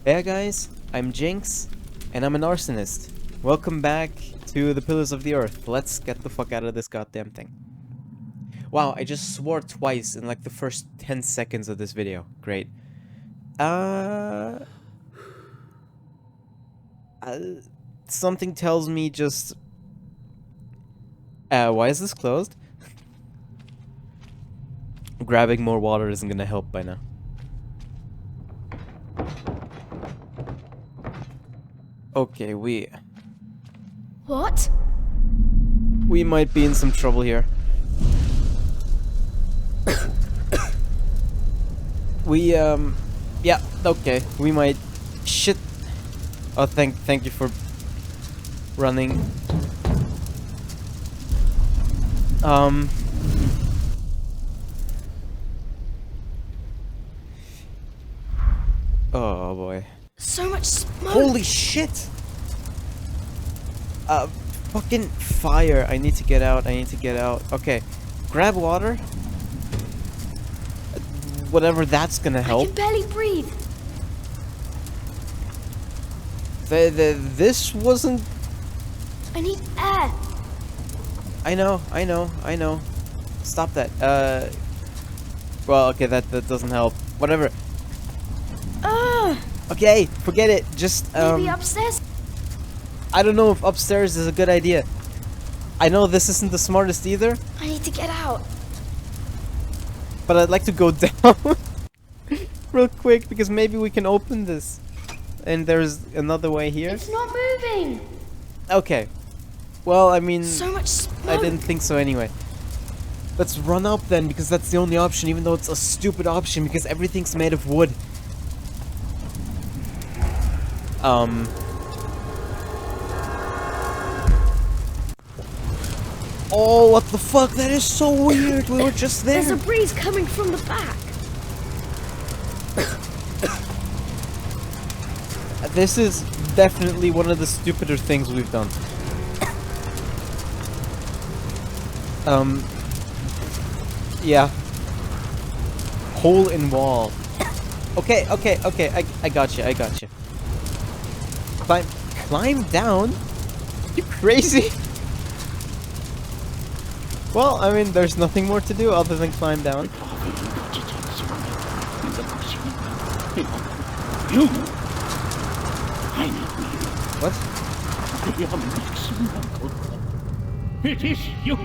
Hey guys, I'm Jinx, and I'm an arsonist. Welcome back to the Pillars of the Earth. Let's get the fuck out of this goddamn thing. Wow, I just swore twice in like the first 10 seconds of this video. Great. Uh... uh something tells me just... why is this closed? Grabbing more water isn't gonna help by now. Okay, What? we might be in some trouble here. Yeah, okay, we might... Shit. Oh, thank you for running. Oh boy. So much smoke. Holy shit! Fucking fire. I need to get out. Okay. Grab water. Whatever that's gonna I help. can barely breathe. This wasn't... I need air. I know. Stop that. Well, okay, that doesn't help. Whatever. Okay, forget it. Just, Maybe upstairs? I don't know if upstairs is a good idea. I know this isn't the smartest either, I need to get out. but I'd like to go down real quick because maybe we can open this. And there's another way here. It's not moving. Okay. Well, I mean, So much smoke. I didn't think so anyway. Let's run up then, because that's the only option, even though it's a stupid option, because everything's made of wood. Oh, what the fuck? That is so weird. We were just there. There's a breeze coming from the back. This is definitely one of the stupider things we've done. Yeah. Hole in wall. Okay, I got you. Climb down? You crazy? Well, I mean, there's nothing more to do other than climb down. You! I know What? you. Your maximum uncle. It is you!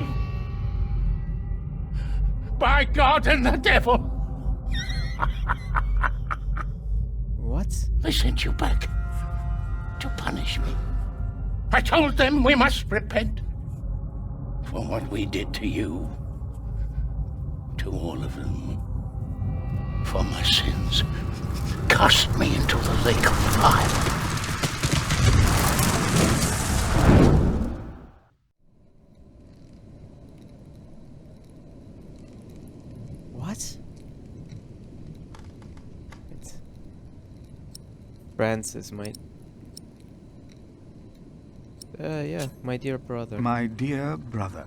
By God and the devil! What? They sent you back to punish me. I told them we must repent for what we did to you. To all of them. For my sins. Cast me into the lake of fire. What? Francis, yeah, my dear brother. My dear brother,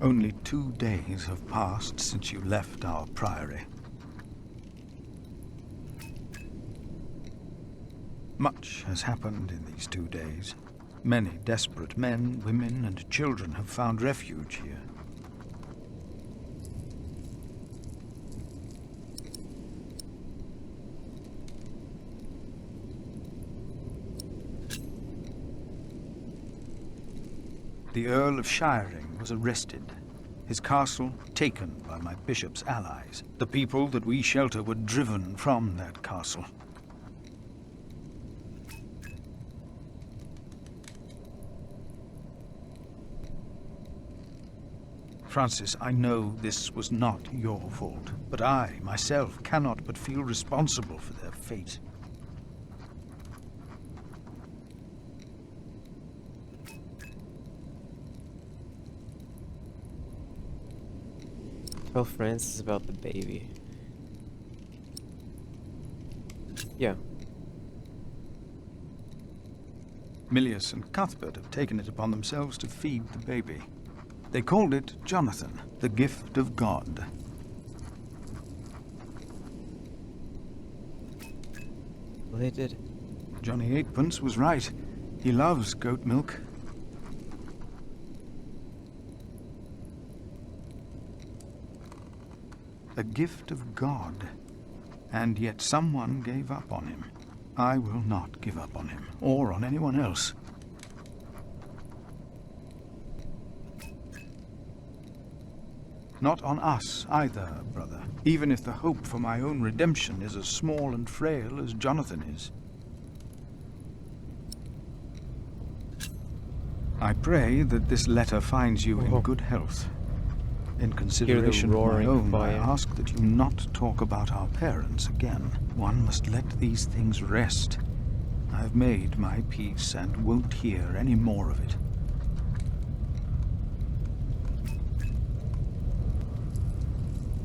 only 2 days have passed since you left our priory. Much has happened in these 2 days. Many desperate men, women, and children have found refuge here. The Earl of Shiring was arrested, his castle taken by my bishop's allies. The people that we shelter were driven from that castle. Francis, I know this was not your fault, but I, myself, cannot but feel responsible for their fate. Tell Francis about the baby. Yeah. Milius and Cuthbert have taken it upon themselves to feed the baby. They called it Jonathan, the gift of God. Well, they did. Johnny Eightpence was right. He loves goat milk. A gift of God. And yet someone gave up on him. I will not give up on him, or on anyone else. Not on us either, brother, even if the hope for my own redemption is as small and frail as Jonathan is. I pray that this letter finds you in good health. In consideration of my roaring own, I fire. ask that you not talk about our parents again. One must let these things rest. I've made my peace and won't hear any more of it.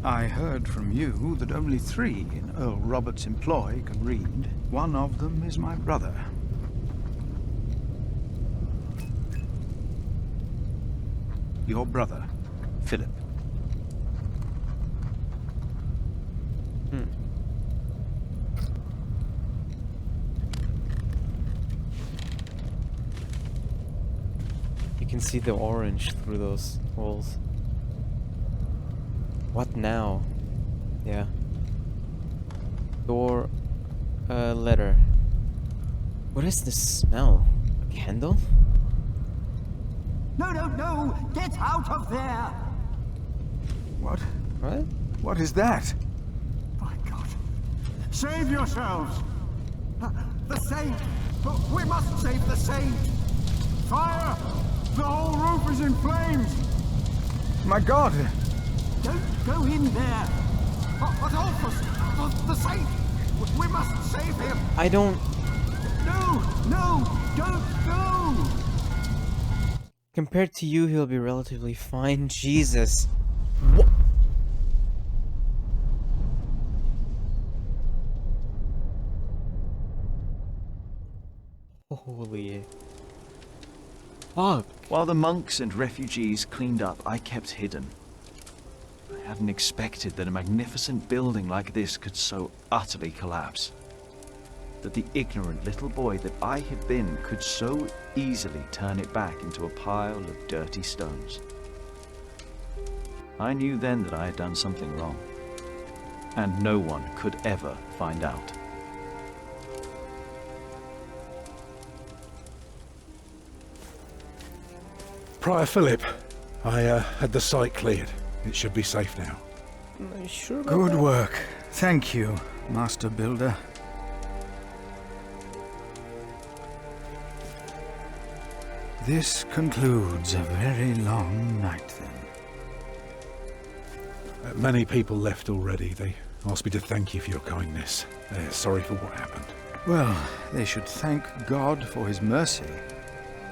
I heard from you that only 3 in Earl Robert's employ can read. One of them is my brother. Your brother, Philip. You can see the orange through those holes. What now? Yeah. Door, letter. What is this smell? A candle? No, no, no! Get out of there! What? What? What is that? My God. Save yourselves! The saint! We must save the saint! Fire! The whole roof is in flames! My God! Don't go in there! Adolphus! The saint! We must save him! I don't... No! No! Don't go! Compared to you, he'll be relatively fine. Jesus. What? Holy... Fuck. While the monks and refugees cleaned up, I kept hidden. I hadn't expected that a magnificent building like this could so utterly collapse. That the ignorant little boy that I had been could so easily turn it back into a pile of dirty stones. I knew then that I had done something wrong, and no one could ever find out. Prior Philip, I had the site cleared. It should be safe now. Are you sure about Good that? work. Thank you, Master Builder. This concludes a very long night, then. Many people left already. They asked me to thank you for your kindness. They're sorry for what happened. Well, they should thank God for his mercy.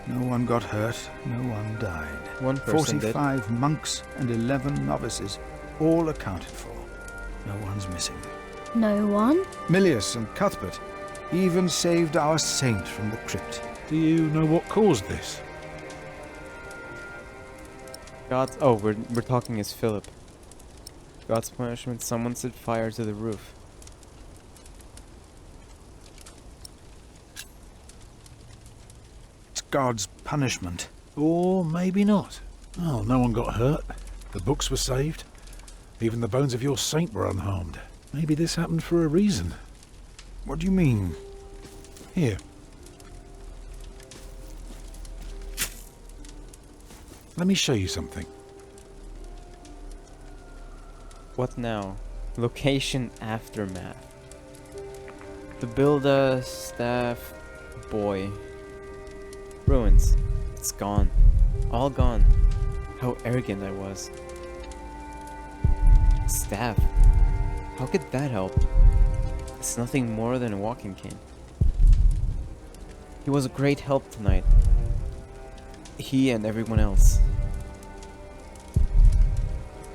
No one got hurt, no one died. One person did. 45 monks and 11 novices, all accounted for. No one's missing. No one? Milius and Cuthbert even saved our saint from the crypt. Do you know what caused this? God's... Oh, we're talking as Philip. God's punishment, someone set fire to the roof. It's God's punishment. Or maybe not. Oh, no one got hurt. The books were saved. Even the bones of your saint were unharmed. Maybe this happened for a reason. What do you mean? Here. Let me show you something. What now? Location aftermath. The builder, staff, boy. Ruins. It's gone. All gone. How arrogant I was. Staff. How could that help? It's nothing more than a walking cane. He was a great help tonight. He and everyone else.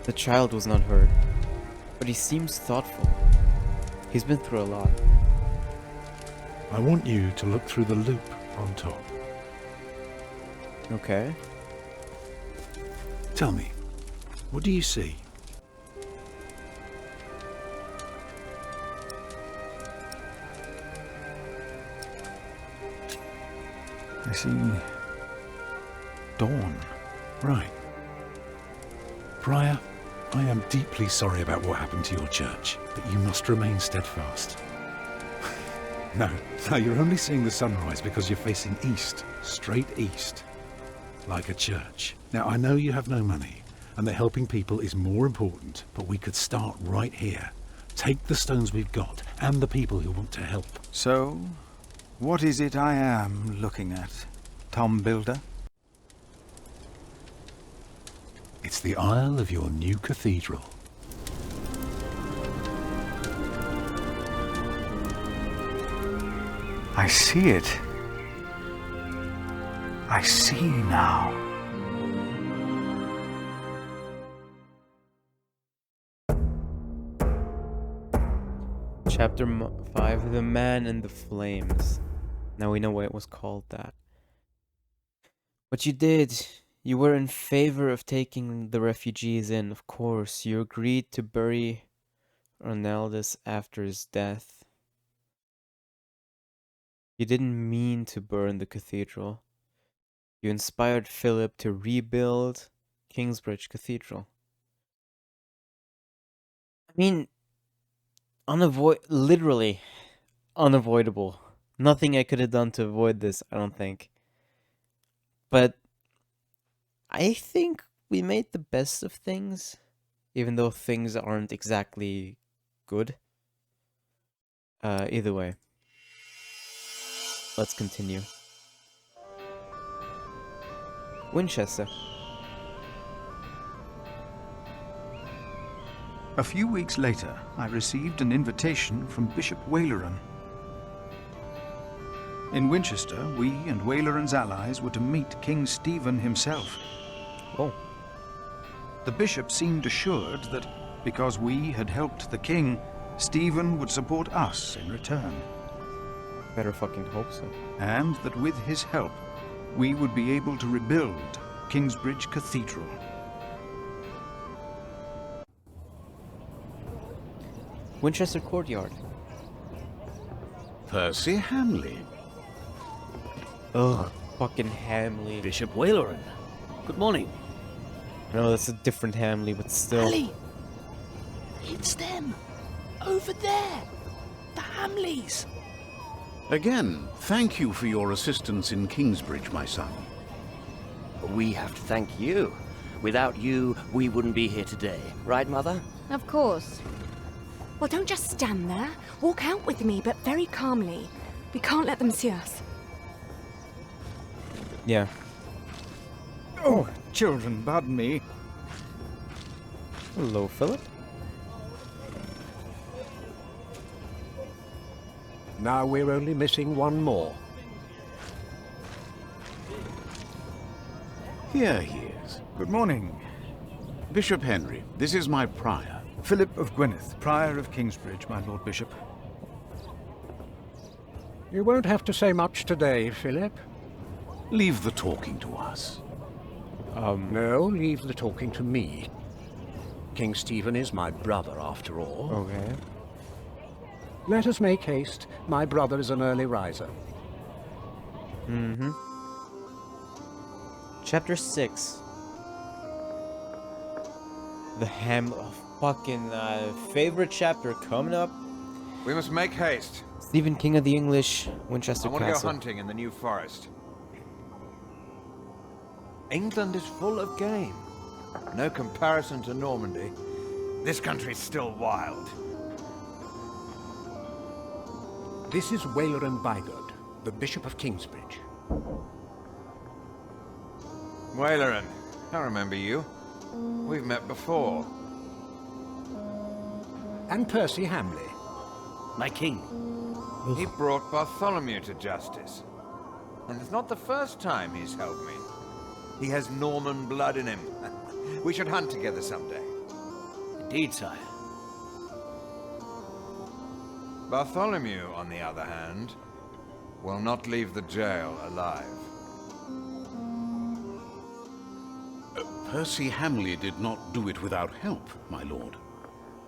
The child was not hurt, but he seems thoughtful. He's been through a lot. I want you to look through the loop on top. Okay. Tell me, what do you see? I see dawn. Right. Prior, I am deeply sorry about what happened to your church, but you must remain steadfast. No, you're only seeing the sunrise because you're facing east, straight east, like a church. Now, I know you have no money, and that helping people is more important, but we could start right here. Take the stones we've got, and the people who want to help. So, what is it I am looking at, Tom Builder? It's the aisle of your new cathedral. I see it. I see now. Chapter 5, The Man in the Flames. Now we know why it was called that. What you did, you were in favor of taking the refugees in, of course. You agreed to bury Ronaldus after his death. You didn't mean to burn the cathedral. You inspired Philip to rebuild Kingsbridge Cathedral. I mean, literally unavoidable. Nothing I could have done to avoid this, I don't think. But I think we made the best of things, even though things aren't exactly good. Either way. Let's continue. Winchester. A few weeks later, I received an invitation from Bishop Waleran. In Winchester, we and Waleran's allies were to meet King Stephen himself. Oh. The bishop seemed assured that because we had helped the king, Stephen would support us in return. Better fucking hope so. And that with his help, we would be able to rebuild Kingsbridge Cathedral. Winchester Courtyard. Percy Hamley. Ugh, fucking Hamley. Bishop Waleran. Good morning. No, that's a different Hamley, but still. Ali! It's them! Over there! The Hamleys! Again, thank you for your assistance in Kingsbridge, my son. We have to thank you. Without you, we wouldn't be here today. Right, Mother? Of course. Well, don't just stand there. Walk out with me, but very calmly. We can't let them see us. Yeah. Oh, children, pardon me. Hello, Philip. Now we're only missing one more. Here he is. Good morning. Bishop Henry, this is my prior. Philip of Gwynedd, Prior of Kingsbridge, my Lord Bishop. You won't have to say much today, Philip. Leave the talking to us. No, leave the talking to me. King Stephen is my brother, after all. Okay. Let us make haste. My brother is an early riser. Mm-hmm. Chapter 6. The fucking favorite chapter coming up. We must make haste. Stephen, King of the English, Winchester I want to go Castle. hunting in the New Forest. England is full of game. No comparison to Normandy. This country's still wild. This is Waleran Bygod, the Bishop of Kingsbridge. Waleran, I remember you. We've met before. And Percy Hamley. My king. He brought Bartholomew to justice. And it's not the first time he's helped me. He has Norman blood in him. We should hunt together someday. Indeed, sire. Bartholomew, on the other hand, will not leave the jail alive. Percy Hamley did not do it without help, my lord.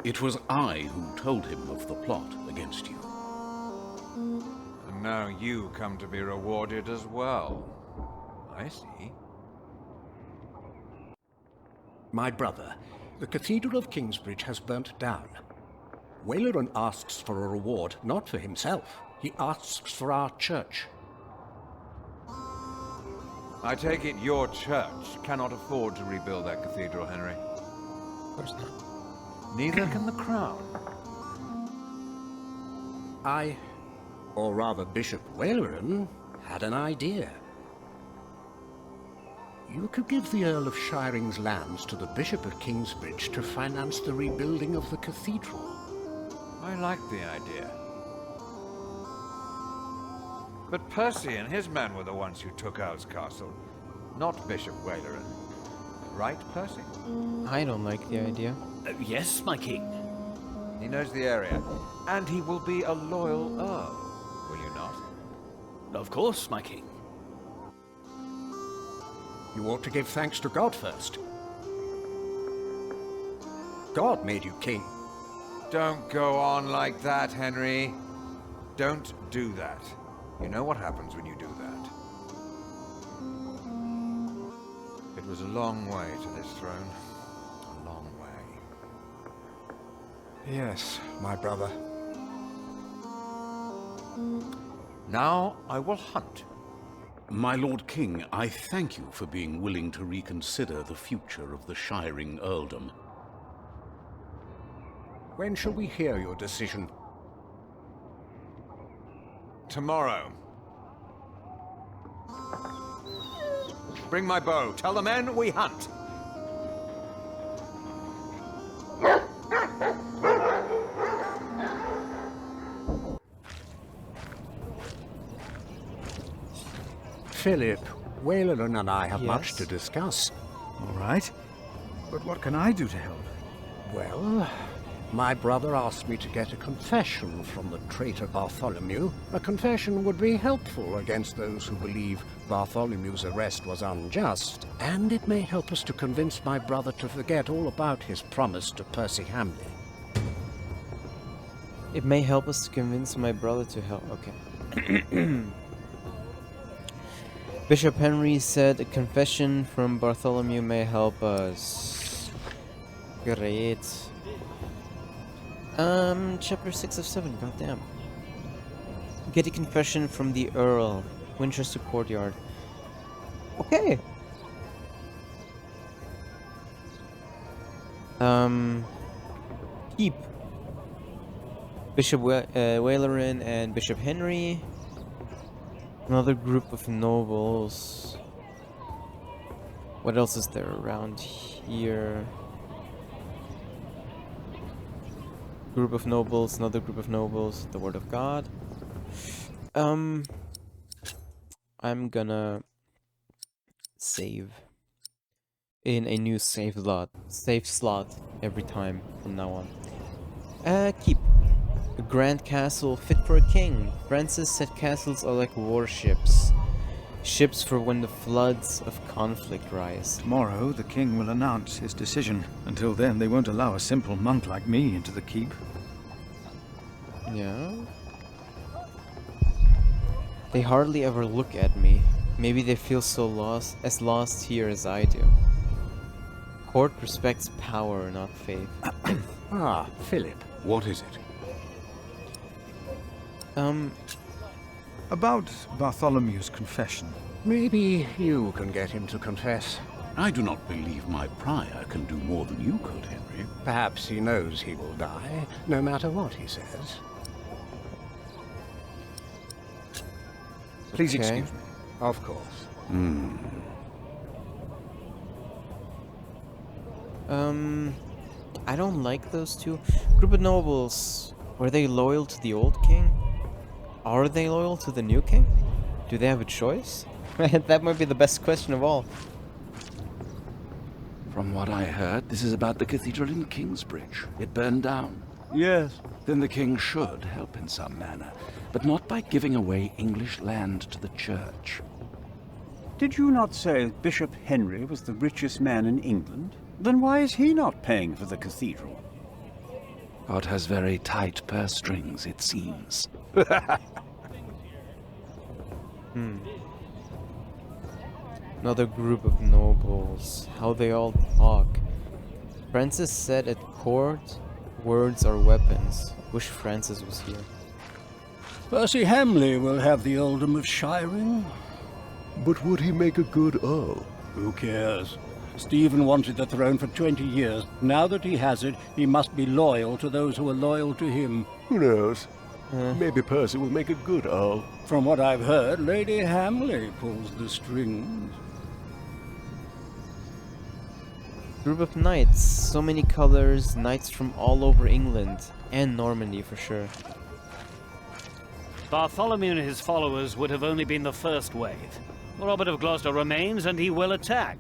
It was I who told him of the plot against you. The And now you come to be rewarded as well. I see. My brother, the Cathedral of Kingsbridge has burnt down. Waleran asks for a reward, not for himself. He asks for our church. I take it your church cannot afford to rebuild that cathedral, Henry. Of course not. Neither can the crown. I, or rather Bishop Waleran, had an idea. You could give the Earl of Shiring's lands to the Bishop of Kingsbridge to finance the rebuilding of the cathedral. I like the idea. But Percy and his men were the ones who took Owl's castle, not Bishop Waleran. Right, Percy? I don't like the idea. Yes, my king. He knows the area, and he will be a loyal earl, will you not? Of course, my king. You ought to give thanks to God first. God made you king. Don't go on like that, Henry. Don't do that. You know what happens when you do that. It was a long way to this throne. A long way. Yes, my brother. Now I will hunt. My Lord King, I thank you for being willing to reconsider the future of the Shiring earldom. When shall we hear your decision? Tomorrow. Bring my bow. Tell the men we hunt. Philip, Waleran and I have much Yes? to discuss. All right. But what can I do to help? Well, my brother asked me to get a confession from the traitor Bartholomew. A confession would be helpful against those who believe Bartholomew's arrest was unjust, and it may help us to convince my brother to forget all about his promise to Percy Hamley. It may help us to convince my brother to help. Okay. Bishop Henry said a confession from Bartholomew may help us. Great. Chapter 6 of 7, goddamn. Get a confession from the Earl. Winchester Courtyard. Okay. Keep. Bishop Waleran and Bishop Henry. Another group of nobles. What else is there around here? Group of nobles, another group of nobles, the word of God. I'm gonna save in a new save slot every time from now on. Keep. A grand castle fit for a king. Francis said castles are like warships. Ships for when the floods of conflict rise. Tomorrow, the king will announce his decision. Until then, they won't allow a simple monk like me into the keep. Yeah? They hardly ever look at me. Maybe they feel so lost here as I do. Court respects power, not faith. Ah, Philip. What is it? About Bartholomew's confession. Maybe you can get him to confess. I do not believe my prior can do more than you could, Henry. Perhaps he knows he will die, no matter what he says. Please Okay. excuse me. Of course. I don't like those two. Group of nobles. Were they loyal to the old king? Are they loyal to the new king? Do they have a choice? That might be the best question of all. From what I heard, this is about the cathedral in Kingsbridge. It burned down. Yes. Then the king should help in some manner, but not by giving away English land to the church. Did you not say Bishop Henry was the richest man in England? Then why is he not paying for the cathedral? God has very tight purse strings, it seems. Another group of nobles. How they all talk. Francis said at court, words are weapons. Wish Francis was here. Percy Hamley will have the earldom of Shiring. But would he make a good earl? Who cares? Stephen wanted the throne for 20 years. Now that he has it, he must be loyal to those who are loyal to him. Who knows? Maybe Percy will make a good earl. From what I've heard, Lady Hamley pulls the strings. Group of knights. So many colors. Knights from all over England. And Normandy for sure. Bartholomew and his followers would have only been the first wave. Robert of Gloucester remains and he will attack.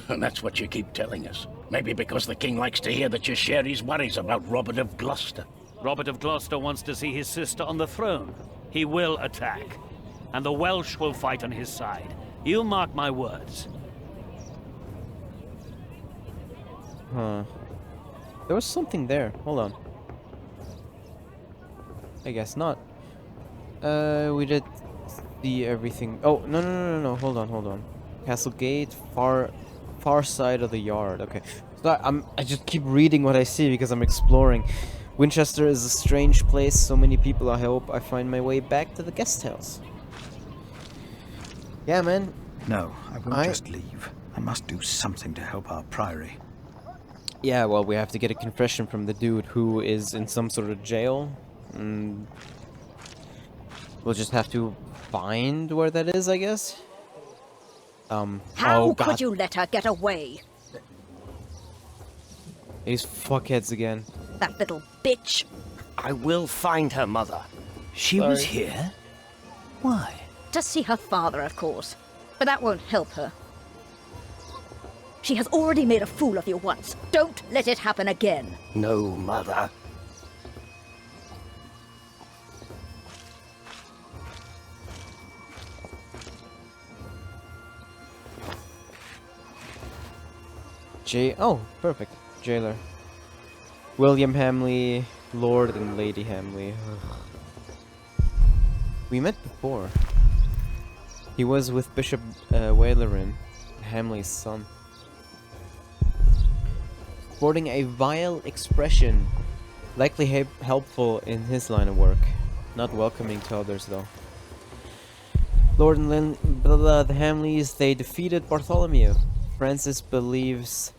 And that's what you keep telling us. Maybe because the king likes to hear that you share his worries about Robert of Gloucester. Robert of Gloucester wants to see his sister on the throne. He will attack. And the Welsh will fight on his side. You mark my words. Huh. There was something there. Hold on. I guess not. We did see everything. Oh, no. Hold on. Castle gate, far side of the yard. Okay. So I just keep reading what I see because I'm exploring. Winchester is a strange place. So many people. I hope I find my way back to the guest house. Yeah, man. No, I won't just leave. I must do something to help our priory. Yeah, well, we have to get a confession from the dude who is in some sort of jail. And we'll just have to find where that is, I guess. How could you let her get away? These fuckheads again. That little bitch. I will find her, Mother. She was here? Why? To see her father, of course. But that won't help her. She has already made a fool of you once. Don't let it happen again. No, Mother. Oh, perfect. Jailer. William Hamley, Lord and Lady Hamley. Ugh. We met before. He was with Bishop Waleran, Hamley's son. Sporting a vile expression. Likely helpful in his line of work. Not welcoming to others, though. Lord and the Hamleys, they defeated Bartholomew. Francis believes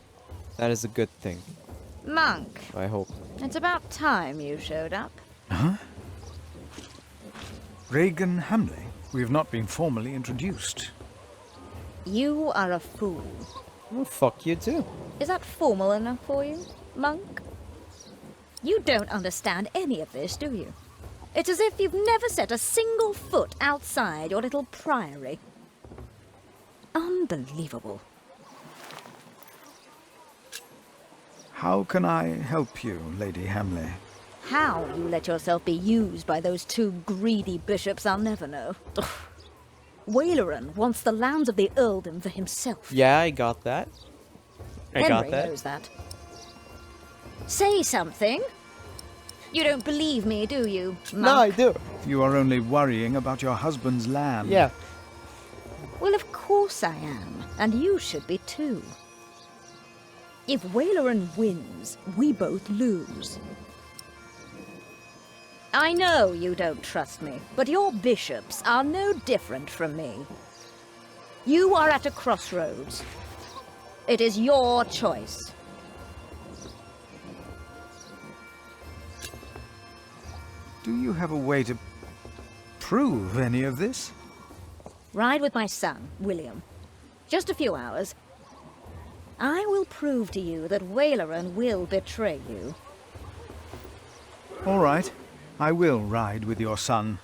that is a good thing. Monk. I hope. It's about time you showed up. Huh? Regan Hamley? We have not been formally introduced. You are a fool. Well, fuck you too. Is that formal enough for you, Monk? You don't understand any of this, do you? It's as if you've never set a single foot outside your little priory. Unbelievable. How can I help you, Lady Hamley? How you let yourself be used by those two greedy bishops, I'll never know. Ugh. Waleran wants the lands of the earldom for himself. Yeah, I got that. Henry knows that. Say something. You don't believe me, do you, Monk? No, I do. You are only worrying about your husband's land. Yeah. Well, of course I am. And you should be too. If Waleran wins, we both lose. I know you don't trust me, but your bishops are no different from me. You are at a crossroads. It is your choice. Do you have a way to prove any of this? Ride with my son, William. Just a few hours. I will prove to you that Waleran will betray you. All right. I will ride with your son,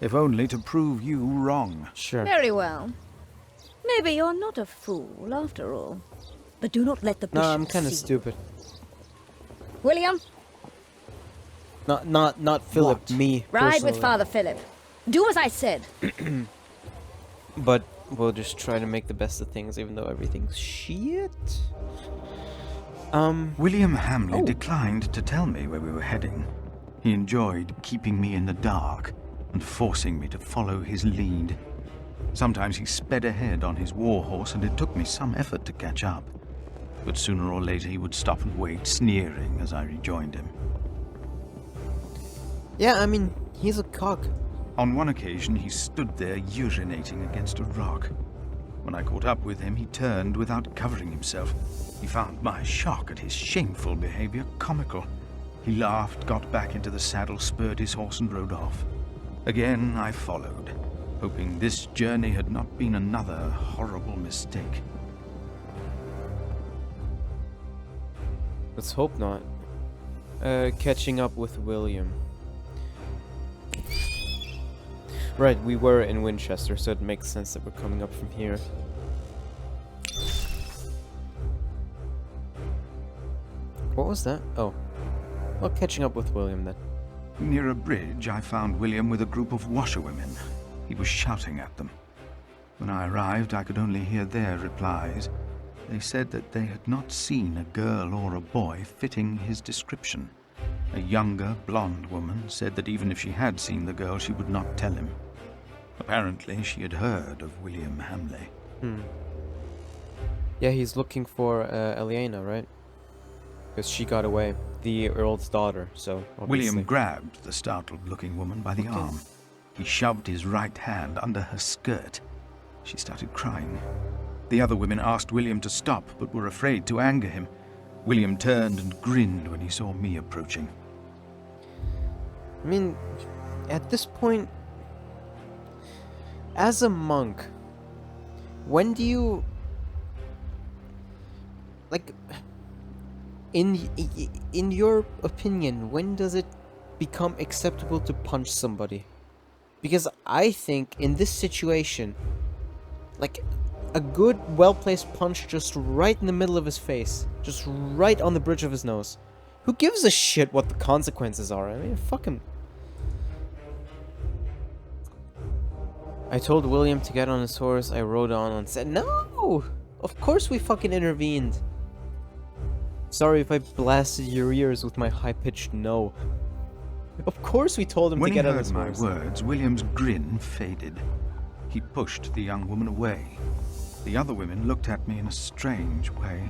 if only to prove you wrong. Sure. Very well. Maybe you're not a fool, after all. But do not let the bishop No, I'm kind of see. stupid. William? Not Philip, What? me. Ride personally. with Father Philip. Do as I said. But we'll just try to make the best of things, even though everything's shit. William Hamley declined to tell me where we were heading. He enjoyed keeping me in the dark and forcing me to follow his lead. Sometimes he sped ahead on his war horse, and it took me some effort to catch up. But sooner or later he would stop and wait, sneering as I rejoined him. Yeah, I mean, he's a cock. On one occasion, he stood there urinating against a rock. When I caught up with him, he turned without covering himself. He found my shock at his shameful behavior comical. He laughed, got back into the saddle, spurred his horse, and rode off. Again, I followed, hoping this journey had not been another horrible mistake. Let's hope not. Catching up with William. Right, we were in Winchester, so it makes sense that we're coming up from here. What was that? Oh. Well, catching up with William then. Near a bridge, I found William with a group of washerwomen. He was shouting at them. When I arrived, I could only hear their replies. They said that they had not seen a girl or a boy fitting his description. A younger, blonde woman said that even if she had seen the girl, she would not tell him. Apparently, she had heard of William Hamley. Yeah, he's looking for Eliana, right? Because she got away. The Earl's daughter, so obviously. William grabbed the startled-looking woman by the arm. He shoved his right hand under her skirt. She started crying. The other women asked William to stop, but were afraid to anger him. William turned and grinned when he saw me approaching. I mean, at this point, as a monk, when do you, like, in your opinion, when does it become acceptable to punch somebody? Because I think in this situation, like, a good, well-placed punch just right in the middle of his face, just right on the bridge of his nose. Who gives a shit what the consequences are? I mean, fuck him. I told William to get on his horse. I rode on and said, no! Of course we fucking intervened. Sorry if I blasted your ears with my high-pitched no. Of course we told him to get on his horse. When he heard my words, William's grin faded. He pushed the young woman away. The other women looked at me in a strange way.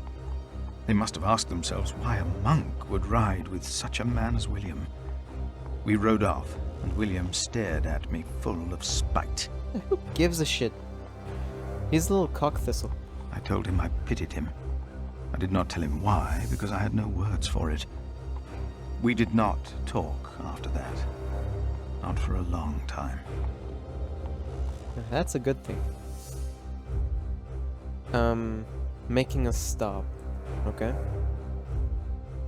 They must have asked themselves why a monk would ride with such a man as William. We rode off, and William stared at me full of spite. Who gives a shit? He's a little cock thistle. I told him I pitied him. I did not tell him why, because I had no words for it. We did not talk after that. Not for a long time. That's a good thing. Making a stop. Okay.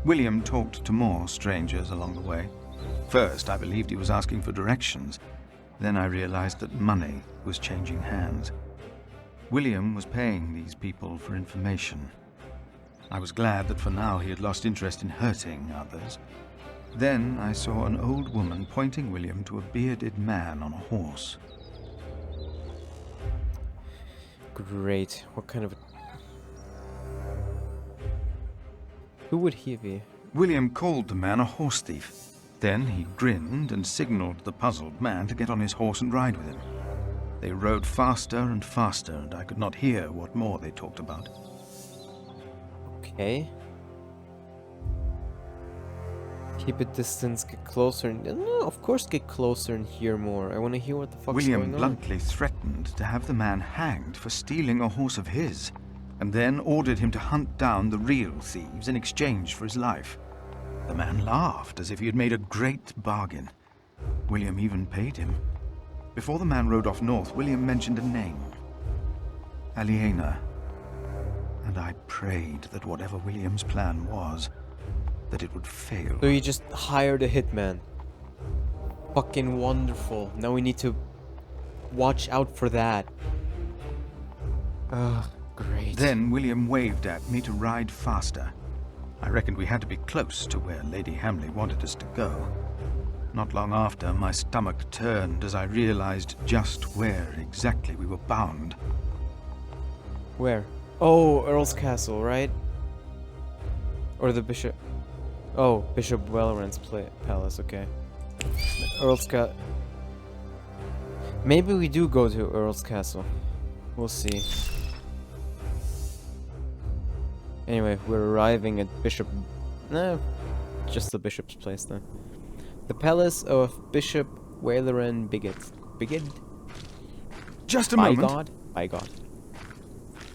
William talked to more strangers along the way. First, I believed he was asking for directions. Then I realized that money was changing hands. William was paying these people for information. I was glad that for now he had lost interest in hurting others. Then I saw an old woman pointing William to a bearded man on a horse. Great. What kind of... Who would he be? William called the man a horse thief. Then he grinned and signaled the puzzled man to get on his horse and ride with him. They rode faster and faster, and I could not hear what more they talked about. Okay. Keep a distance, get closer, and... No, of course get closer and hear more. I want to hear what the fuck's William going on. bluntly threatened to have the man hanged for stealing a horse of his, and then ordered him to hunt down the real thieves in exchange for his life. The man laughed as if he had made a great bargain. William even paid him. Before the man rode off north, William mentioned a name. Eliana. And I prayed that whatever William's plan was, that it would fail. So you just hired a hitman. Fucking wonderful. Now we need to watch out for that. Great. Then William waved at me to ride faster. I reckoned we had to be close to where Lady Hamley wanted us to go. Not long after, my stomach turned as I realized just where exactly we were bound. Where? Oh, Earl's Castle, right? Or the Bishop... Oh, Bishop Welleran's palace, okay. Earl's Castle... Maybe we do go to Earl's Castle. We'll see. Anyway, we're arriving at Bishop... No, just the Bishop's place then. The Palace of Bishop Waleran Bigot. Bigot? Just a By moment. God? By God.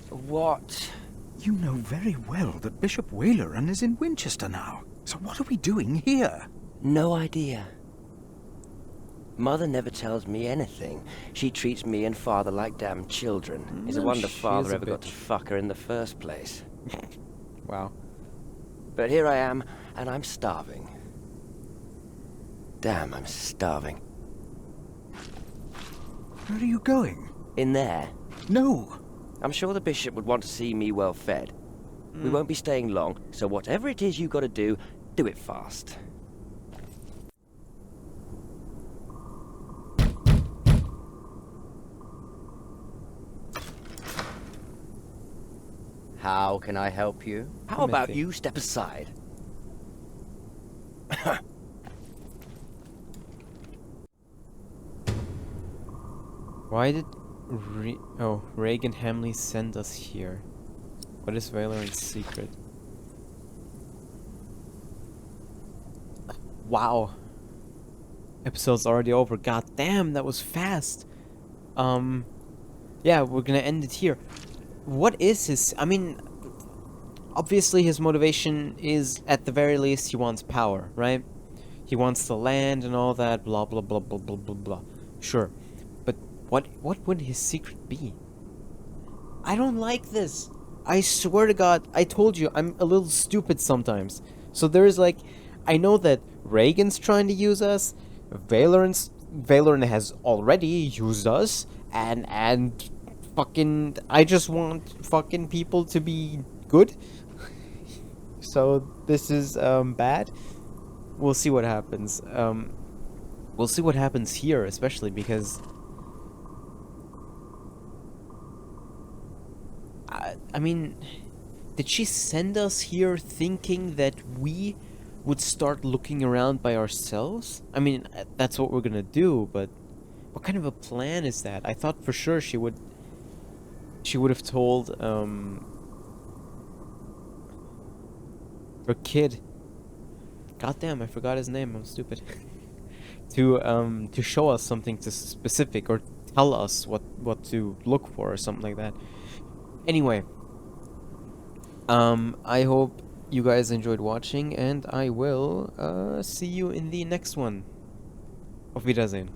What? You know very well that Bishop Waleran is in Winchester now. So what are we doing here? No idea. Mother never tells me anything. She treats me and Father like damn children. It's a wonder Father ever got to fuck her in the first place. Wow. But here I am, and I'm starving. Damn, I'm starving. Where are you going? In there? No. I'm sure the bishop would want to see me well fed. We won't be staying long, so whatever it is you gotta do it fast. How can I help you? How about you step aside? Why did Reagan Hamley send us here? What is Valoran's secret? Wow. Episode's already over. God damn, that was fast. Yeah, we're gonna end it here. What is his... I mean, obviously his motivation is, at the very least, he wants power, right? He wants the land and all that, blah, blah, blah, blah, blah, blah, blah. Sure. But what would his secret be? I don't like this. I swear to God, I told you, I'm a little stupid sometimes. So there is like... I know that Reagan's trying to use us, Valoran has already used us, and fucking... I just want fucking people to be good. So this is bad. We'll see what happens. We'll see what happens here, especially because... I mean, did she send us here thinking that we would start looking around by ourselves? I mean, that's what we're gonna do, but what kind of a plan is that? I thought for sure she would have told her kid, goddamn, I forgot his name, I'm stupid, to show us something specific, or tell us what to look for or something like that. Anyway, I hope you guys enjoyed watching, and I will see you in the next one. Auf Wiedersehen.